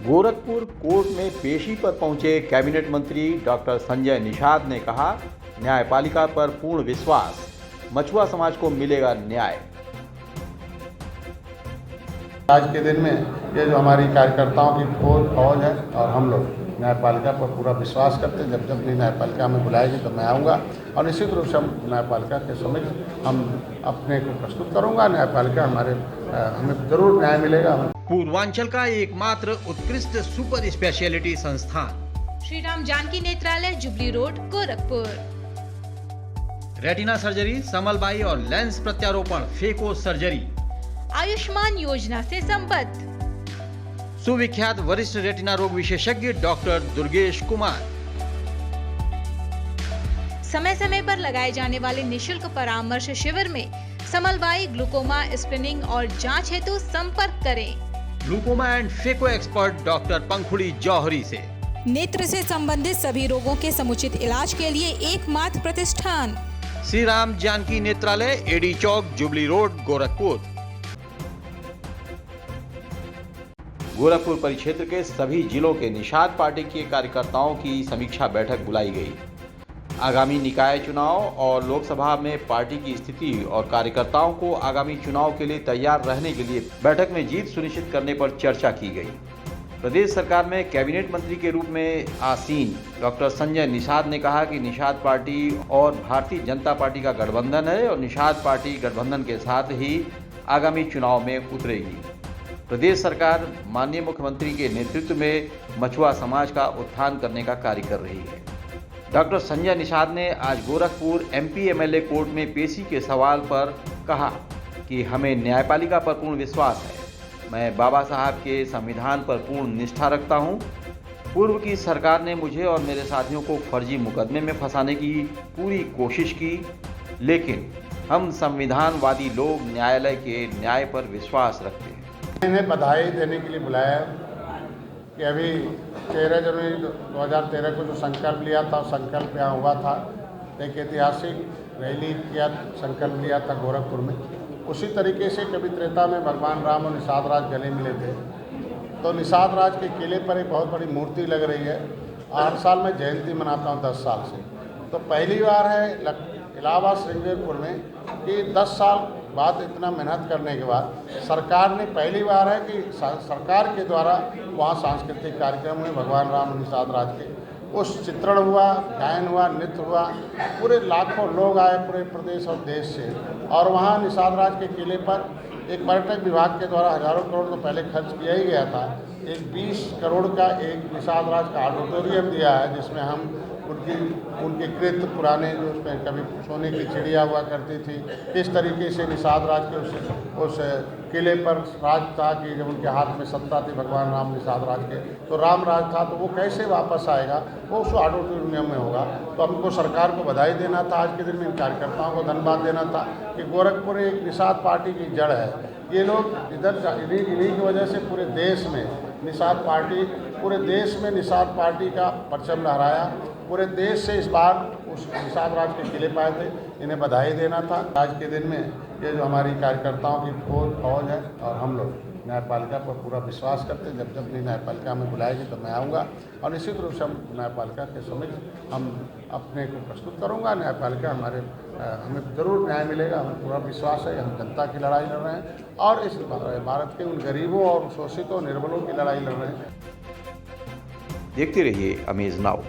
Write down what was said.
Gorakhpur court में पेशी पर पहुंचे कैबिनेट मंत्री डॉक्टर संजय निषाद ने कहा, न्यायपालिका पर पूर्ण विश्वास, मछुआ समाज को मिलेगा न्याय। आज के दिन में ये जो हमारी कार्यकर्ताओं की फौज है और हम लोग न्यायपालिका पर पूरा विश्वास करते हैं। जब भी न्यायपालिका हमें बुलाएगी तो मैं आऊँगा और निश्चित रूप से हम न्यायपालिका के समक्ष हम अपने को प्रस्तुत करूँगा। न्यायपालिका हमें जरूर न्याय मिलेगा। पूर्वांचल का एकमात्र उत्कृष्ट सुपर स्पेशलिटी संस्थान Shri Ram Janki Netralaya, Jubilee Road, Gorakhpur. Retina surgery, समलबाई और लेंस प्रत्यारोपण, फेको सर्जरी, आयुष्मान योजना से संबद्ध। सुविख्यात वरिष्ठ रेटिना रोग विशेषज्ञ डॉक्टर दुर्गेश कुमार। समय समय पर लगाए जाने वाले निशुल्क परामर्श शिविर में समलबाई, ग्लूकोमा, स्क्रीनिंग और जांच हेतु संपर्क करें। Glaucoma and phaco expert doctor Pankhuri Johari से। नेत्र से संबंधित सभी रोगों के समुचित इलाज के लिए एकमात्र प्रतिष्ठान श्री राम जानकी नेत्रालय, एडी चौक, जुबली रोड, गोरखपुर। गोरखपुर परिक्षेत्र के सभी जिलों के निषाद पार्टी के कार्यकर्ताओं की समीक्षा बैठक बुलाई गई। आगामी निकाय चुनाव और लोकसभा में पार्टी की स्थिति और कार्यकर्ताओं को आगामी चुनाव के लिए तैयार रहने के लिए बैठक में जीत सुनिश्चित करने पर चर्चा की गई। प्रदेश सरकार में कैबिनेट मंत्री के रूप में आसीन डॉक्टर संजय निषाद ने कहा कि निषाद पार्टी और भारतीय जनता पार्टी का गठबंधन है और निषाद पार्टी गठबंधन के साथ ही आगामी चुनाव में उतरेगी। प्रदेश सरकार माननीय मुख्यमंत्री के नेतृत्व में मछुआ समाज का उत्थान करने का कार्य कर रही है। डॉक्टर संजय निषाद ने आज गोरखपुर एमपी एमएलए कोर्ट में पेशी के सवाल पर कहा कि हमें न्यायपालिका पर पूर्ण विश्वास है। मैं बाबा साहब के संविधान पर पूर्ण निष्ठा रखता हूं। पूर्व की सरकार ने मुझे और मेरे साथियों को फर्जी मुकदमे में फंसाने की पूरी कोशिश की, लेकिन हम संविधानवादी लोग न्यायालय के न्याय पर विश्वास रखते हैं। इन्हें बधाई देने के लिए बुलाया कि अभी 13 जनवरी 2013 को जो संकल्प लिया था, संकल्प यहाँ हुआ था, एक ऐतिहासिक रैली किया, संकल्प लिया था गोरखपुर में। उसी तरीके से कभी त्रेता में भगवान राम और निषाद राज गले मिले थे, तो निषाद राज के किले पर एक बहुत बड़ी मूर्ति लग रही है। 8 साल में जयंती मनाता हूँ 10 साल से, तो पहली बार है इलाहाबाद श्रृंगेरपुर में कि 10 साल बाद इतना मेहनत करने के बाद सरकार ने पहली बार है कि सरकार के द्वारा वहाँ सांस्कृतिक कार्यक्रम हुए, भगवान राम निषाद राज के उस चित्रण हुआ, गायन हुआ, नृत्य हुआ। पूरे लाखों लोग आए पूरे प्रदेश और देश से, और वहाँ निषाद राज के किले पर एक पर्यटक विभाग के द्वारा हजारों करोड़ तो पहले खर्च किया ही गया था। एक 20 करोड़ का एक निषाद राज का ऑडिटोरियम दिया है, जिसमें हम उनके कृत पुराने जो उसमें कभी सोने की चिड़िया हुआ करती थी, किस तरीके से निषाद राज के उस किले पर राज था कि जब उनके हाथ में सत्ता थी भगवान राम निषाद राज के, तो राम राज था, तो वो कैसे वापस आएगा, वो उस ऑडिटोरियम में होगा। तो हमको सरकार को बधाई देना था, आज के दिन में इन कार्यकर्ताओं को धन्यवाद देना था कि गोरखपुर एक निषाद पार्टी की जड़ है। ये लोग इन्हीं की वजह से पूरे देश में निषाद पार्टी का परचम लहराया। पूरे देश से इस बार उस निषाद राज के किले पाए थे, इन्हें बधाई देना था। आज के दिन में ये जो हमारी कार्यकर्ताओं की फौज है और हम लोग न्यायपालिका पर पूरा विश्वास करते हैं। जब भी न्यायपालिका हमें बुलाएगी तो मैं आऊँगा और निश्चित रूप से हम न्यायपालिका के समक्ष हम अपने को प्रस्तुत करूँगा। न्यायपालिका हमें जरूर न्याय मिलेगा, हमें पूरा विश्वास है। हम जनता की लड़ाई लड़ रहे हैं और इस भारत के उन गरीबों और शोषितों निर्बलों की लड़ाई लड़ रहे हैं। देखते रहिए अमेज नाउ।